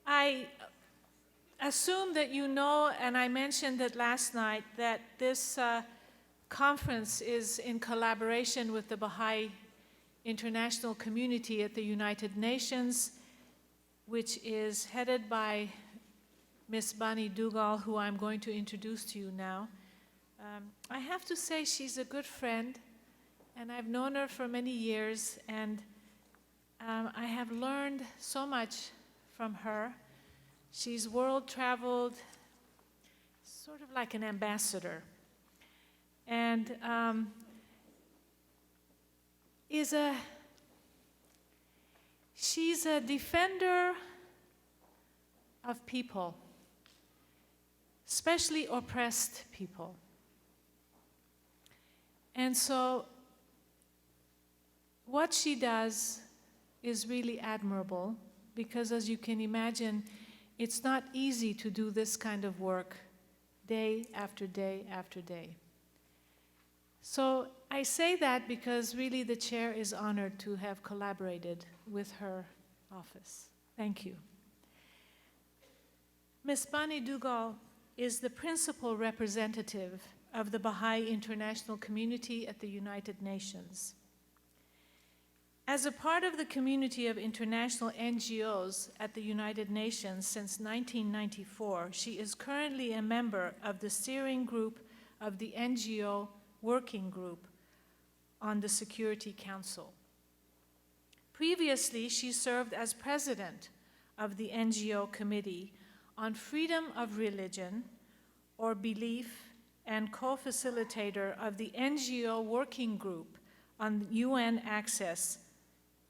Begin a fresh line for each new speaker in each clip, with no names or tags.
I assume that you know, and I mentioned it last night, that this conference is in collaboration with the Baha'i international community at the United Nations, which is headed by Miss Bani Dugal, who I'm going to introduce to you now. I have to say she's a good friend, and I've known her for many years, and I have learned so much from her. She's world-traveled, sort of like an ambassador, and she's a defender of people, especially oppressed people. And so what she does is really admirable, because as you can imagine, it's not easy to do this kind of work day after day after day. So I say that because really the chair is honored to have collaborated with her office. Thank you. Ms. Bani Dugal is the principal representative of the Baha'i international community at the United Nations. As a part of the community of international NGOs at the United Nations since 1994, she is currently a member of the steering group of the NGO Working Group on the Security Council. Previously, she served as president of the NGO Committee on Freedom of Religion or Belief and co-facilitator of the NGO Working Group on UN Access,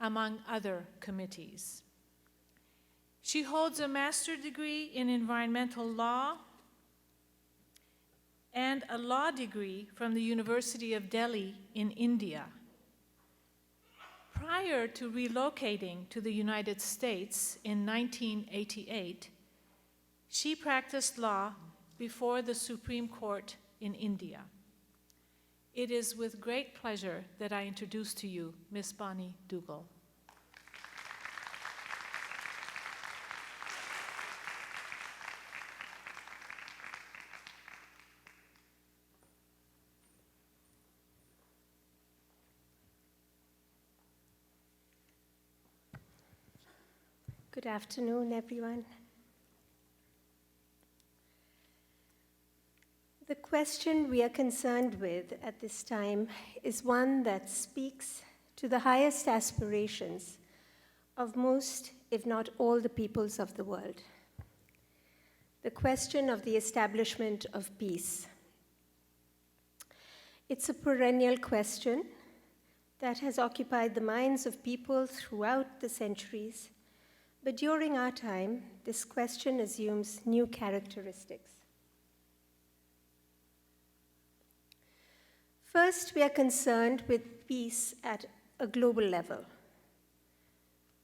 among other committees. She holds a master's degree in environmental law and a law degree from the University of Delhi in India. Prior to relocating to the United States in 1988, she practiced law before the Supreme Court in India. It is with great pleasure that I introduce to you Ms. Bani Dugal.
Good afternoon, everyone. The question we are concerned with at this time is one that speaks to the highest aspirations of most, if not all, the peoples of the world. The question of the establishment of peace. It's a perennial question that has occupied the minds of people throughout the centuries, but during our time, this question assumes new characteristics. First, we are concerned with peace at a global level.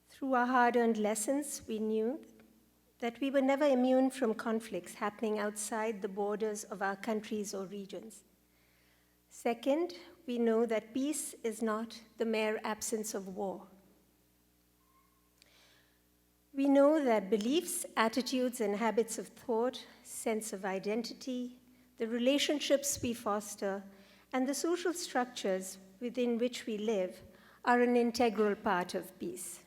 Through our hard-earned lessons, we knew that we were never immune from conflicts happening outside the borders of our countries or regions. Second, we know that peace is not the mere absence of war. We know that beliefs, attitudes, and habits of thought, sense of identity, the relationships we foster, and the social structures within which we live are an integral part of peace.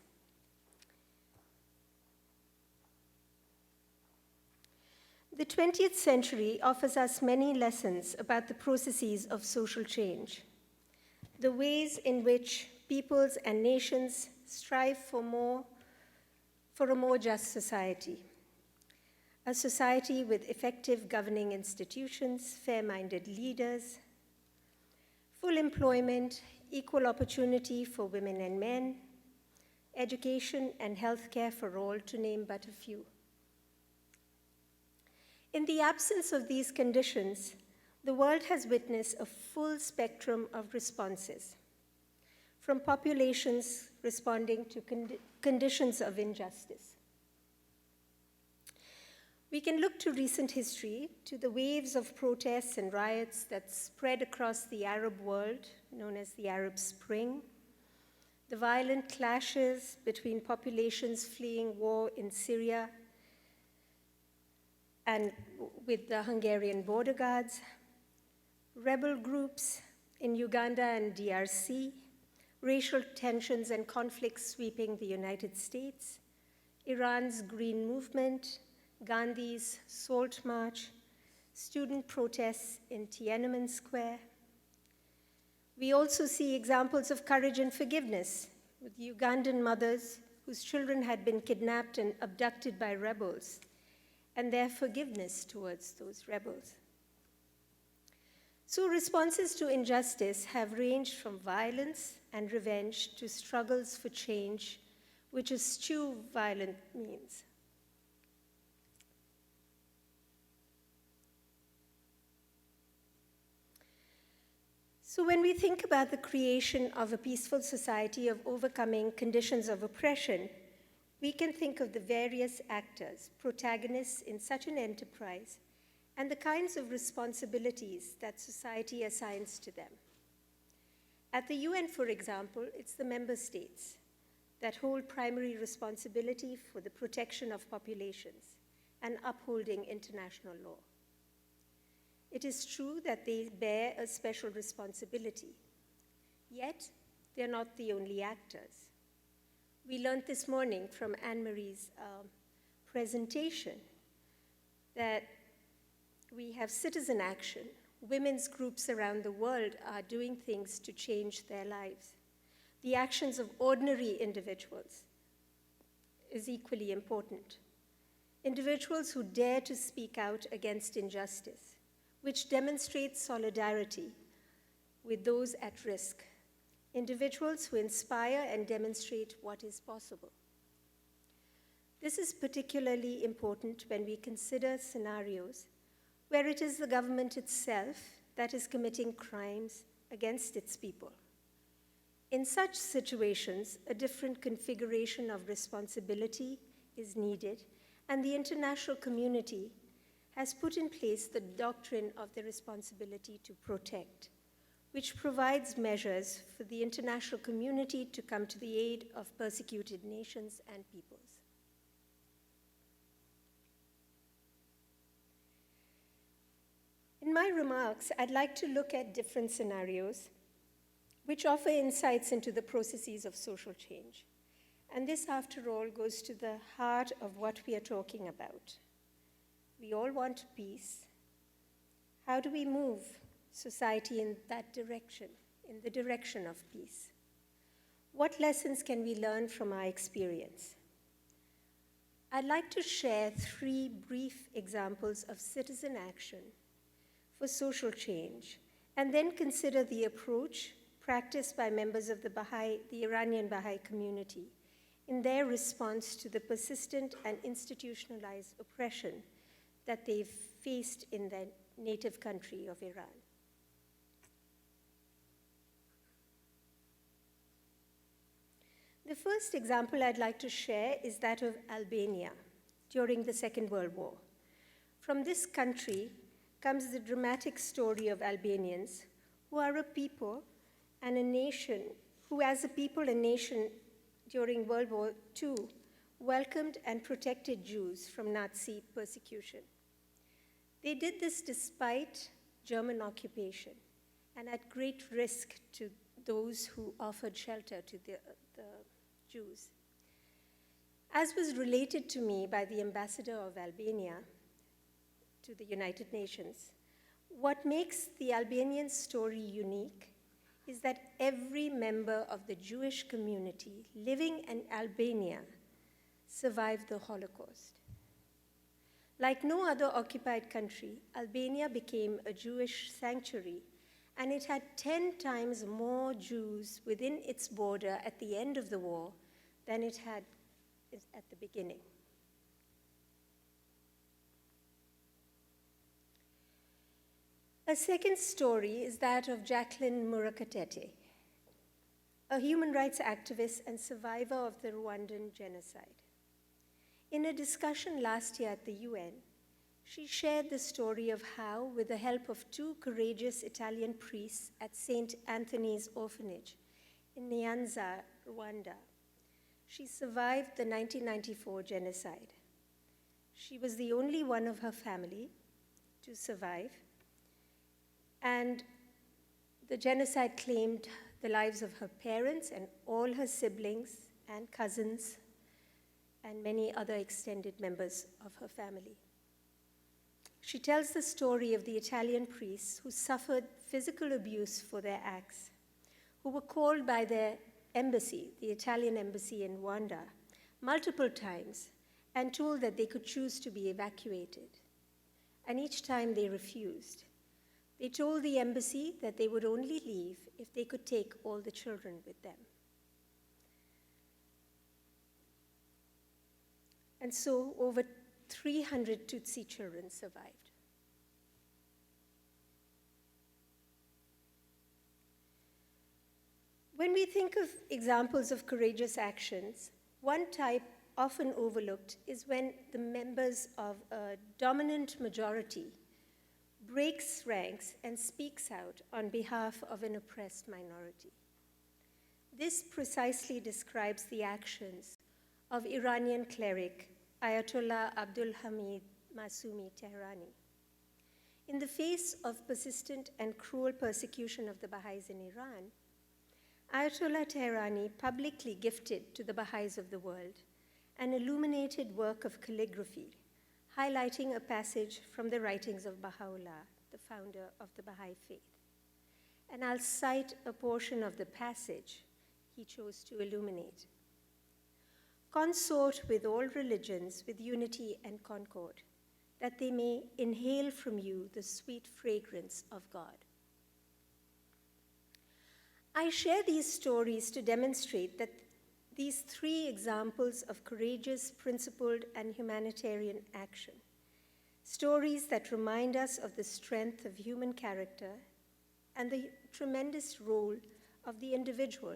The 20th century offers us many lessons about the processes of social change, the ways in which peoples and nations strive for a more just society, a society with effective governing institutions, fair-minded leaders, full employment, equal opportunity for women and men, education and healthcare for all, to name but a few. In the absence of these conditions, the world has witnessed a full spectrum of responses, from populations responding to conditions of injustice. We can look to recent history, to the waves of protests and riots that spread across the Arab world, known as the Arab Spring, the violent clashes between populations fleeing war in Syria and with the Hungarian border guards, rebel groups in Uganda and DRC, racial tensions and conflicts sweeping the United States, Iran's Green Movement, Gandhi's Salt March, student protests in Tiananmen Square. We also see examples of courage and forgiveness with Ugandan mothers whose children had been kidnapped and abducted by rebels, and their forgiveness towards those rebels. So responses to injustice have ranged from violence and revenge to struggles for change, which eschew violent means. So when we think about the creation of a peaceful society of overcoming conditions of oppression, we can think of the various actors, protagonists in such an enterprise, and the kinds of responsibilities that society assigns to them. At the UN, for example, it's the member states that hold primary responsibility for the protection of populations and upholding international law. It is true that they bear a special responsibility, yet they're not the only actors. We learned this morning from Anne-Marie's presentation that we have citizen action. Women's groups around the world are doing things to change their lives. The actions of ordinary individuals is equally important. Individuals who dare to speak out against injustice, which demonstrates solidarity with those at risk. Individuals who inspire and demonstrate what is possible. This is particularly important when we consider scenarios where it is the government itself that is committing crimes against its people. In such situations, a different configuration of responsibility is needed, and the international community has put in place the doctrine of the responsibility to protect, which provides measures for the international community to come to the aid of persecuted nations and peoples. In my remarks, I'd like to look at different scenarios which offer insights into the processes of social change. And this, after all, goes to the heart of what we are talking about. We all want peace. How do we move society in that direction, in the direction of peace? What lessons can we learn from our experience? I'd like to share 3 brief examples of citizen action for social change, and then consider the approach practiced by members of the Iranian Baha'i community in their response to the persistent and institutionalized oppression that they've faced in their native country of Iran. The first example I'd like to share is that of Albania during the Second World War. From this country comes the dramatic story of Albanians who are a people and a nation, who as a people and nation during World War II welcomed and protected Jews from Nazi persecution. They did this despite German occupation and at great risk to those who offered shelter to the Jews. As was related to me by the ambassador of Albania to the United Nations, what makes the Albanian story unique is that every member of the Jewish community living in Albania survived the Holocaust. Like no other occupied country, Albania became a Jewish sanctuary, and it had 10 times more Jews within its border at the end of the war than it had at the beginning. A second story is that of Jacqueline Murakatete, a human rights activist and survivor of the Rwandan genocide. In a discussion last year at the UN, she shared the story of how, with the help of 2 courageous Italian priests at St. Anthony's Orphanage in She was the only one of her family to survive, and the genocide claimed the lives of her parents and all her siblings and cousins and many other extended members of her family. She tells the story of the Italian priests who suffered physical abuse for their acts, who were called by their embassy, the Italian embassy in Rwanda, multiple times and told that they could choose to be evacuated. And each time they refused. They told the embassy that they would only leave if they could take all the children with them. And so over 300 Tutsi children survived. When we think of examples of courageous actions, one type often overlooked is when the members of a dominant majority breaks ranks and speaks out on behalf of an oppressed minority. This precisely describes the actions of Iranian cleric Ayatollah Abdul Hamid Masumi Tehrani. In the face of persistent and cruel persecution of the Baha'is in Iran, Ayatollah Tehrani publicly gifted to the Baha'is of the world an illuminated work of calligraphy, highlighting a passage from the writings of Baha'u'llah, the founder of the Baha'i faith. And I'll cite a portion of the passage he chose to illuminate. Consort with all religions with unity and concord, that they may inhale from you the sweet fragrance of God. I share these stories to demonstrate that these three examples of courageous, principled, and humanitarian action, stories that remind us of the strength of human character and the tremendous role of the individual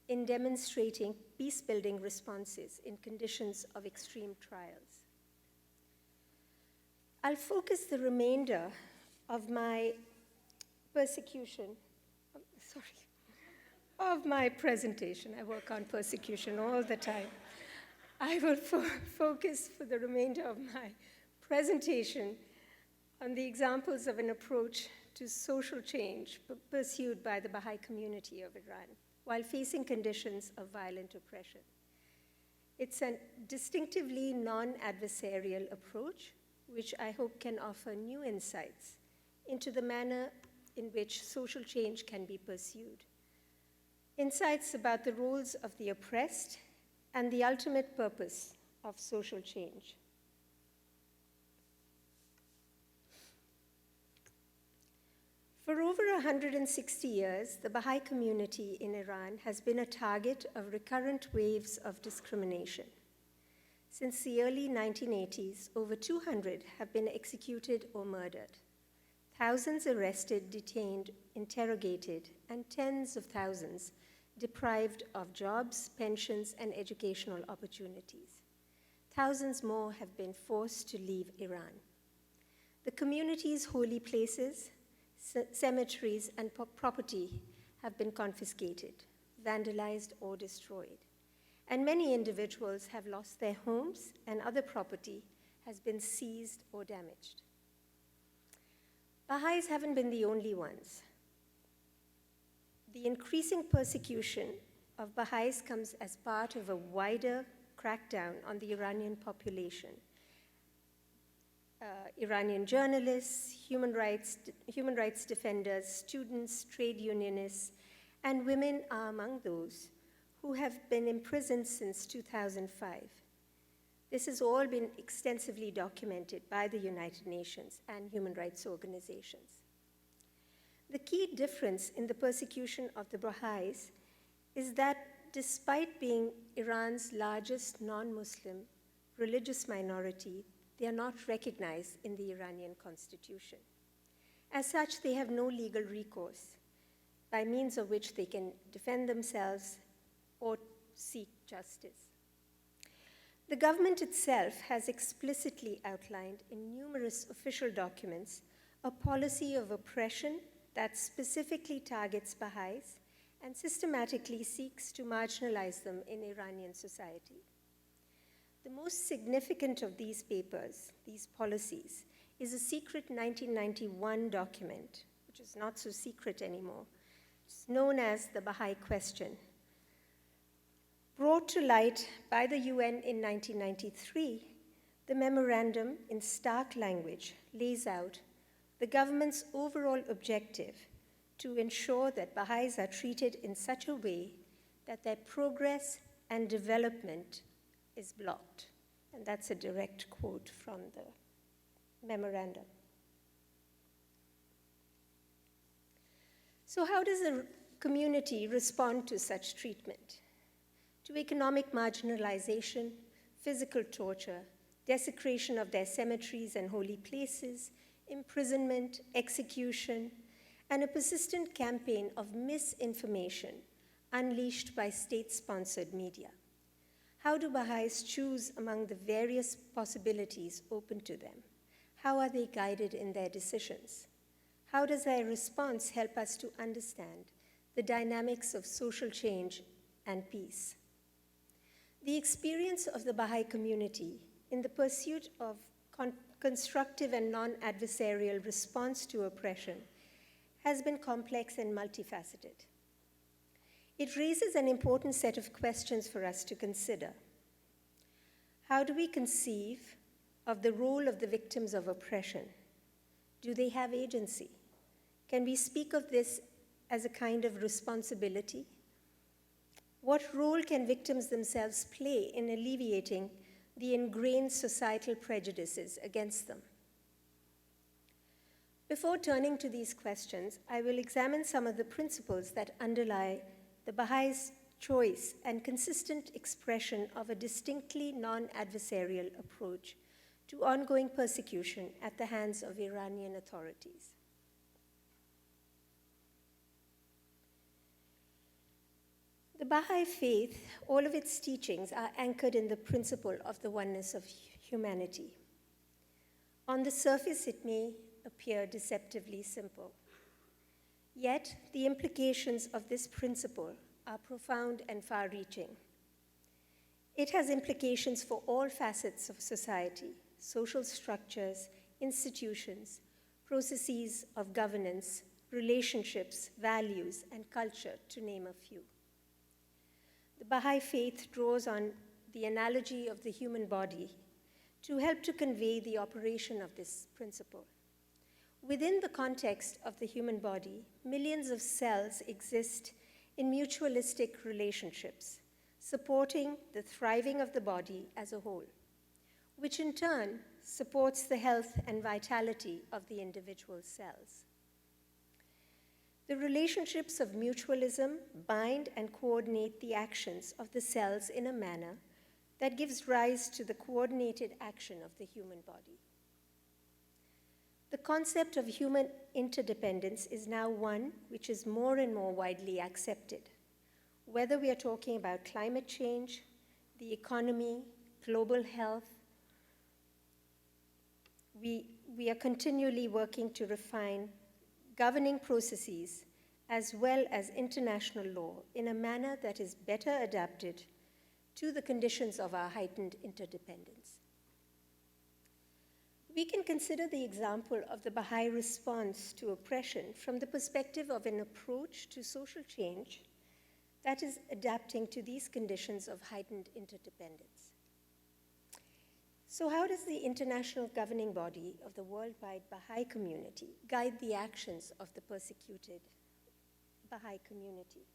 in demonstrating peace-building responses in conditions of extreme trials. I'll focus the remainder of my of my presentation. I work on persecution all the time. I will focus for the remainder of my presentation on the examples of an approach to social change pursued by the Baha'i community of Iran while facing conditions of violent oppression. It's a distinctively non-adversarial approach, which I hope can offer new insights into the manner in which social change can be pursued. Insights about the roles of the oppressed and the ultimate purpose of social change. For over 160 years, the Baha'i community in Iran has been a target of recurrent waves of discrimination. Since the early 1980s, over 200 have been executed or murdered, thousands arrested, detained, interrogated, and tens of thousands deprived of jobs, pensions, and educational opportunities. Thousands more have been forced to leave Iran. The community's holy places, cemeteries, and property have been confiscated, vandalized, or destroyed. And many individuals have lost their homes, and other property has been seized or damaged. Baha'is haven't been the only ones. The increasing persecution of Baha'is comes as part of a wider crackdown on the Iranian population. Iranian journalists, human rights defenders, students, trade unionists, and women are among those who have been imprisoned since 2005. This has all been extensively documented by the United Nations and human rights organizations. The key difference in the persecution of the Baha'is is that despite being Iran's largest non-Muslim religious minority, they are not recognized in the Iranian constitution. As such, they have no legal recourse by means of which they can defend themselves or seek justice. The government itself has explicitly outlined in numerous official documents a policy of oppression that specifically targets Baha'is and systematically seeks to marginalize them in Iranian society. The most significant of these papers, these policies, is a secret 1991 document, which is not so secret anymore. It's known as the Baha'i Question. Brought to light by the UN in 1993, the memorandum, in stark language, lays out the government's overall objective to ensure that Baha'is are treated in such a way that their progress and development is blocked. And that's a direct quote from the memorandum. So how does a community respond to such treatment? To economic marginalization, physical torture, desecration of their cemeteries and holy places, imprisonment, execution, and a persistent campaign of misinformation unleashed by state-sponsored media. How do Baha'is choose among the various possibilities open to them? How are they guided in their decisions? How does their response help us to understand the dynamics of social change and peace? The experience of the Baha'i community in the pursuit of constructive and non-adversarial response to oppression has been complex and multifaceted. It raises an important set of questions for us to consider. How do we conceive of the role of the victims of oppression? Do they have agency? Can we speak of this as a kind of responsibility? What role can victims themselves play in alleviating the ingrained societal prejudices against them? Before turning to these questions, I will examine some of the principles that underlie the Baha'is' choice and consistent expression of a distinctly non-adversarial approach to ongoing persecution at the hands of Iranian authorities. The Baha'i faith, all of its teachings are anchored in the principle of the oneness of humanity. On the surface, it may appear deceptively simple. Yet, the implications of this principle are profound and far-reaching. It has implications for all facets of society, social structures, institutions, processes of governance, relationships, values, and culture, to name a few. The Baha'i faith draws on the analogy of the human body to help to convey the operation of this principle. Within the context of the human body, millions of cells exist in mutualistic relationships, supporting the thriving of the body as a whole, which in turn supports the health and vitality of the individual cells. The relationships of mutualism bind and coordinate the actions of the cells in a manner that gives rise to the coordinated action of the human body. The concept of human interdependence is now one which is more and more widely accepted. Whether we are talking about climate change, the economy, global health, we are continually working to refine governing processes as well as international law in a manner that is better adapted to the conditions of our heightened interdependence. We can consider the example of the Baha'i response to oppression from the perspective of an approach to social change that is adapting to these conditions of heightened interdependence. So how does the international governing body of the worldwide Baha'i community guide the actions of the persecuted Baha'i community?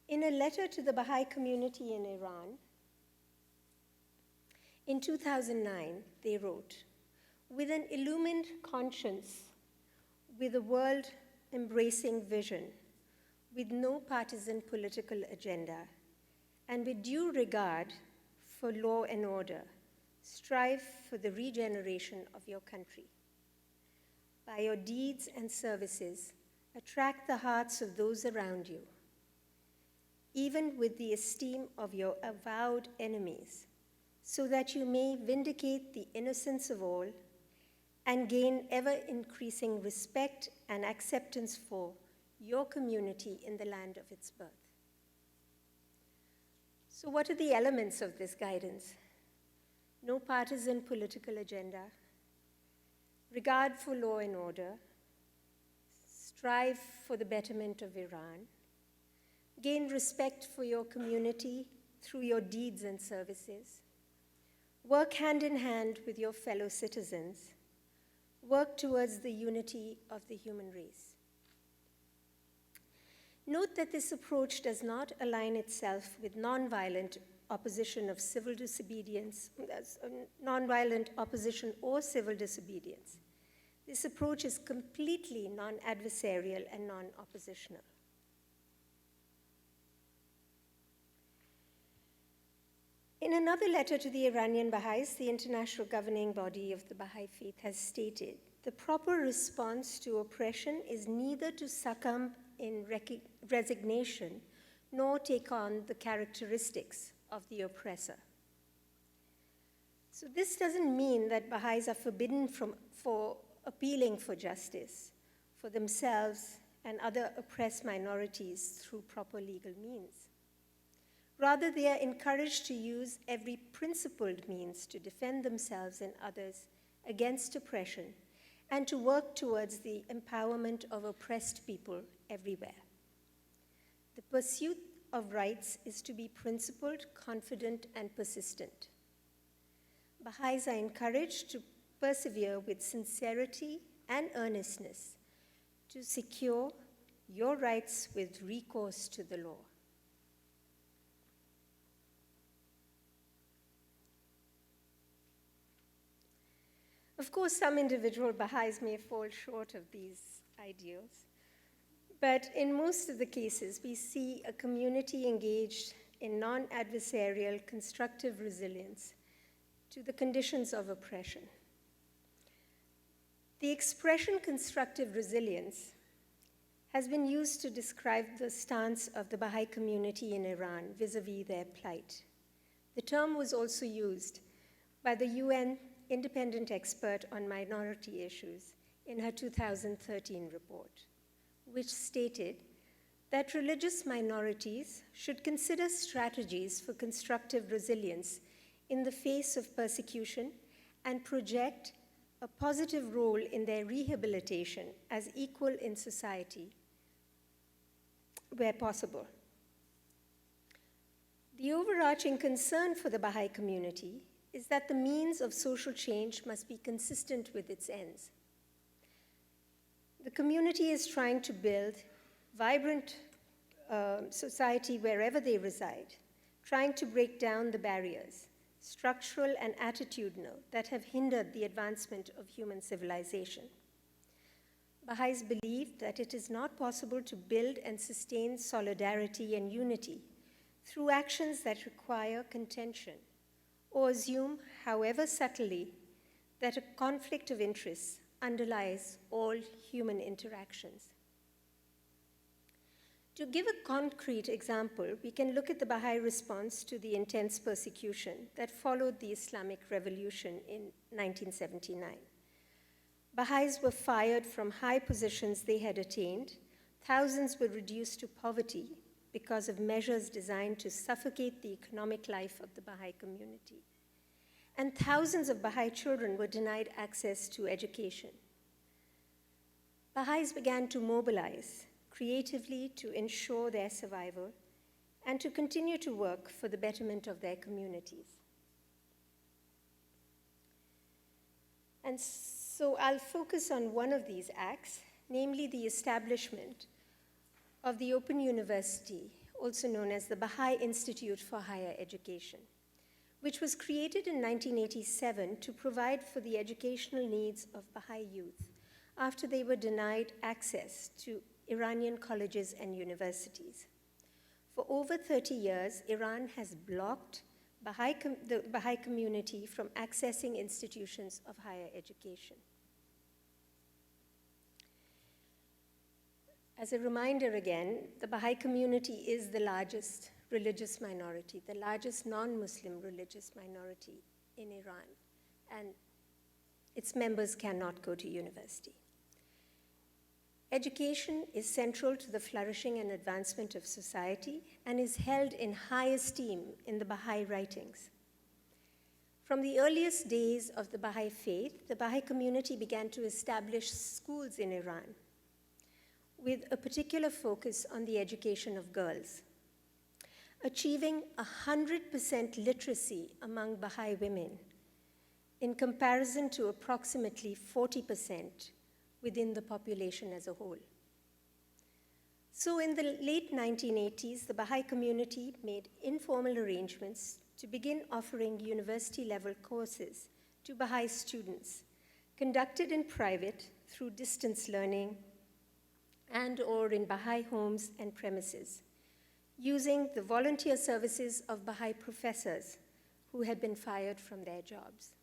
In a letter to the Baha'i community in Iran, in 2009, they wrote, "With an illumined conscience, with a world-embracing vision, with no partisan political agenda, and with due regard for law and order, strive for the regeneration of your country. By your deeds and services, attract the hearts of those around you, even with the esteem of your avowed enemies, so that you may vindicate the innocence of all and gain ever-increasing respect and acceptance for your community in the land of its birth." So what are the elements of this guidance? No partisan political agenda, regard for law and order, strive for the betterment of Iran, gain respect for your community through your deeds and services, work hand in hand with your fellow citizens, work towards the unity of the human race. Note that this approach does not align itself with nonviolent opposition of civil disobedience, nonviolent opposition or civil disobedience. This approach is completely non-adversarial and non-oppositional. In another letter to the Iranian Baha'is, the international governing body of the Baha'i faith has stated, the proper response to oppression is neither to succumb in resignation nor take on the characteristics of the oppressor. So this doesn't mean that Baha'is are forbidden for appealing for justice for themselves and other oppressed minorities through proper legal means. Rather, they are encouraged to use every principled means to defend themselves and others against oppression and to work towards the empowerment of oppressed people everywhere. The pursuit of rights is to be principled, confident, and persistent. Baha'is are encouraged to persevere with sincerity and earnestness to secure your rights with recourse to the law. Of course, some individual Baha'is may fall short of these ideals, but in most of the cases, we see a community engaged in non-adversarial, constructive resilience to the conditions of oppression. The expression constructive resilience has been used to describe the stance of the Baha'i community in Iran vis-à-vis their plight. The term was also used by the UN independent expert on minority issues in her 2013 report, which stated that religious minorities should consider strategies for constructive resilience in the face of persecution and project a positive role in their rehabilitation as equal in society where possible. The overarching concern for the Baha'i community is that the means of social change must be consistent with its ends. The community is trying to build vibrant society wherever they reside, trying to break down the barriers, structural and attitudinal, that have hindered the advancement of human civilization. Baha'is believe that it is not possible to build and sustain solidarity and unity through actions that require contention or assume, however subtly, that a conflict of interests underlies all human interactions. To give a concrete example, we can look at the Baha'i response to the intense persecution that followed the Islamic Revolution in 1979. Baha'is were fired from high positions they had attained. Thousands were reduced to poverty because of measures designed to suffocate the economic life of the Baha'i community. And thousands of Baha'i children were denied access to education. Baha'is began to mobilize creatively to ensure their survival and to continue to work for the betterment of their communities. And so I'll focus on one of these acts, namely the establishment of the Open University, also known as the Baha'i Institute for Higher Education, which was created in 1987 to provide for the educational needs of Baha'i youth after they were denied access to Iranian colleges and universities. For over 30 years, Iran has blocked the Baha'i community from accessing institutions of higher education. As a reminder again, the Baha'i community is the largest religious minority, the largest non-Muslim religious minority in Iran, and its members cannot go to university. Education is central to the flourishing and advancement of society and is held in high esteem in the Baha'i writings. From the earliest days of the Baha'i faith, the Baha'i community began to establish schools in Iran, with a particular focus on the education of girls. Achieving 100% literacy among Baha'i women, in comparison to approximately 40% within the population as a whole. So in the late 1980s, the Baha'i community made informal arrangements to begin offering university-level courses to Baha'i students, conducted in private through distance learning and or in Baha'i homes and premises, using the volunteer services of Baha'i professors who had been fired from their jobs.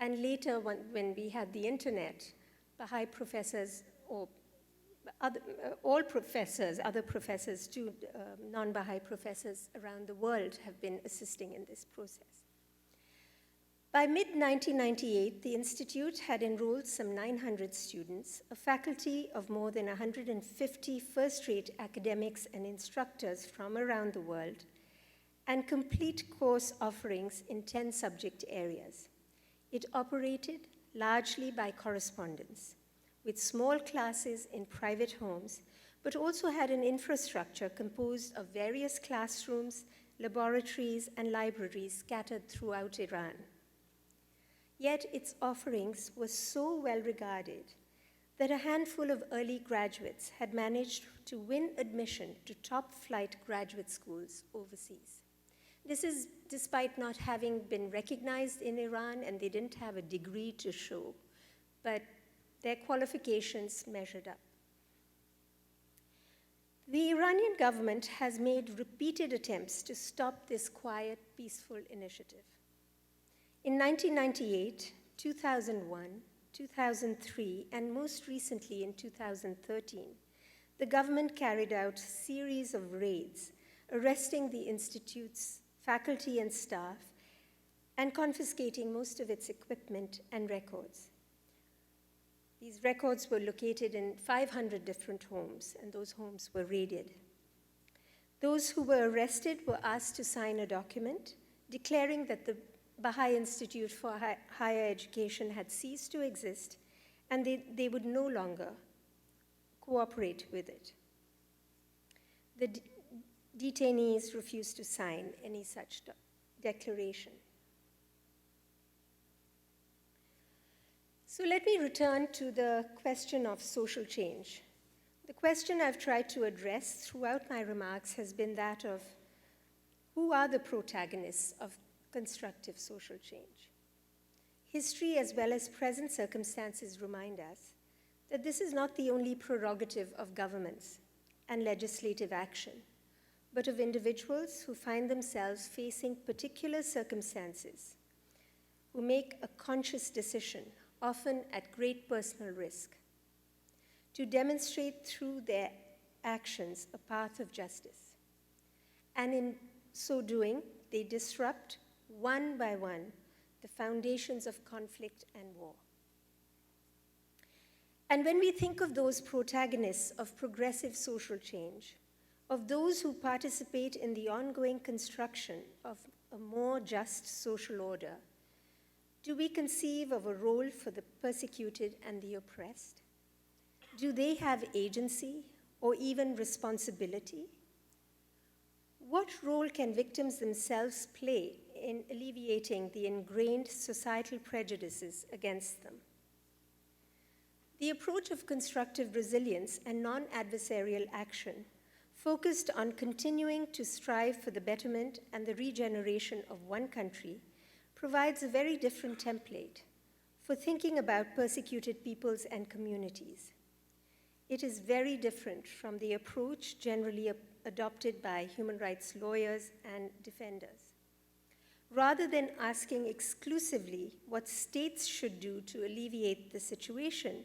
And later, when we had the internet, Baha'i professors, or all professors, other professors too, non-Baha'i professors around the world have been assisting in this process. By mid-1998, the Institute had enrolled some 900 students, a faculty of more than 150 first-rate academics and instructors from around the world, and complete course offerings in 10 subject areas. It operated largely by correspondence, with small classes in private homes, but also had an infrastructure composed of various classrooms, laboratories, and libraries scattered throughout Iran. Yet its offerings were so well regarded that a handful of early graduates had managed to win admission to top-flight graduate schools overseas. This is despite not having been recognized in Iran, and they didn't have a degree to show, but their qualifications measured up. The Iranian government has made repeated attempts to stop this quiet, peaceful initiative. In 1998, 2001, 2003, and most recently in 2013, the government carried out a series of raids, arresting the institute's faculty and staff, and confiscating most of its equipment and records. These records were located in 500 different homes, and those homes were raided. Those who were arrested were asked to sign a document declaring that the Baha'i Institute for Higher Education had ceased to exist, and they would no longer cooperate with it. The detainees refused to sign any such declaration. So let me return to the question of social change. The question I've tried to address throughout my remarks has been that of who are the protagonists of constructive social change? History as well as present circumstances remind us that this is not the only prerogative of governments and legislative action, but of individuals who find themselves facing particular circumstances, who make a conscious decision, often at great personal risk, to demonstrate through their actions a path of justice. And in so doing, they disrupt, one by one, the foundations of conflict and war. And when we think of those protagonists of progressive social change, of those who participate in the ongoing construction of a more just social order, do we conceive of a role for the persecuted and the oppressed? Do they have agency or even responsibility? What role can victims themselves play in alleviating the ingrained societal prejudices against them? The approach of constructive resilience and non-adversarial action focused on continuing to strive for the betterment and the regeneration of one country provides a very different template for thinking about persecuted peoples and communities. It is very different from the approach generally adopted by human rights lawyers and defenders. Rather than asking exclusively what states should do to alleviate the situation,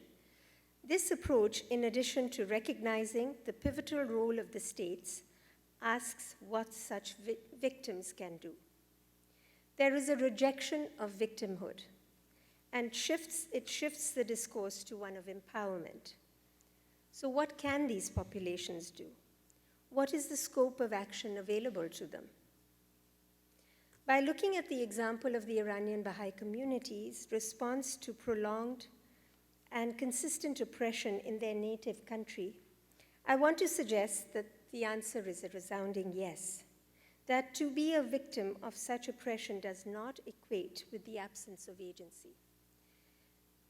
this approach, in addition to recognizing the pivotal role of the states, asks what such victims can do. There is a rejection of victimhood, and it shifts the discourse to one of empowerment. So what can these populations do? What is the scope of action available to them? By looking at the example of the Iranian Baha'i community's response to prolonged and consistent oppression in their native country, I want to suggest that the answer is a resounding yes, that to be a victim of such oppression does not equate with the absence of agency.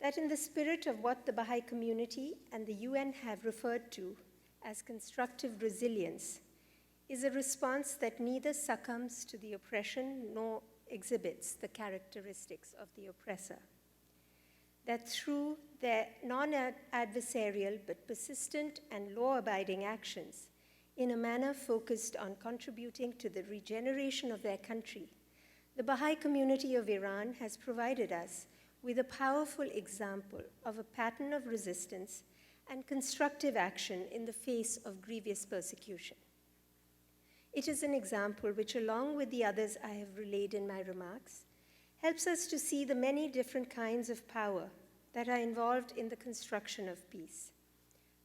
That in the spirit of what the Baha'i community and the UN have referred to as constructive resilience is a response that neither succumbs to the oppression nor exhibits the characteristics of the oppressor. That through their non-adversarial but persistent and law-abiding actions, in a manner focused on contributing to the regeneration of their country, the Baha'i community of Iran has provided us with a powerful example of a pattern of resistance and constructive action in the face of grievous persecution. It is an example which, along with the others I have relayed in my remarks, helps us to see the many different kinds of power that are involved in the construction of peace.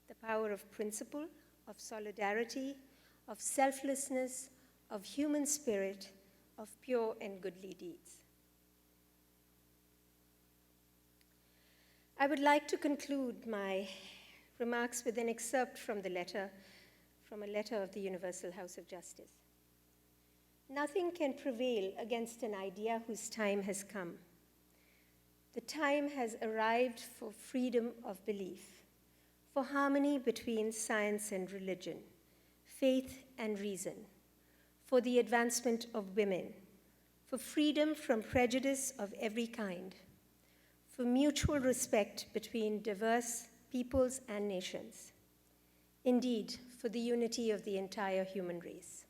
The power of principle, of solidarity, of selflessness, of human spirit, of pure and goodly deeds. I would like to conclude my remarks with an excerpt from a letter of the Universal House of Justice. Nothing can prevail against an idea whose time has come. The time has arrived for freedom of belief, for harmony between science and religion, faith and reason, for the advancement of women, for freedom from prejudice of every kind, for mutual respect between diverse peoples and nations, indeed, for the unity of the entire human race.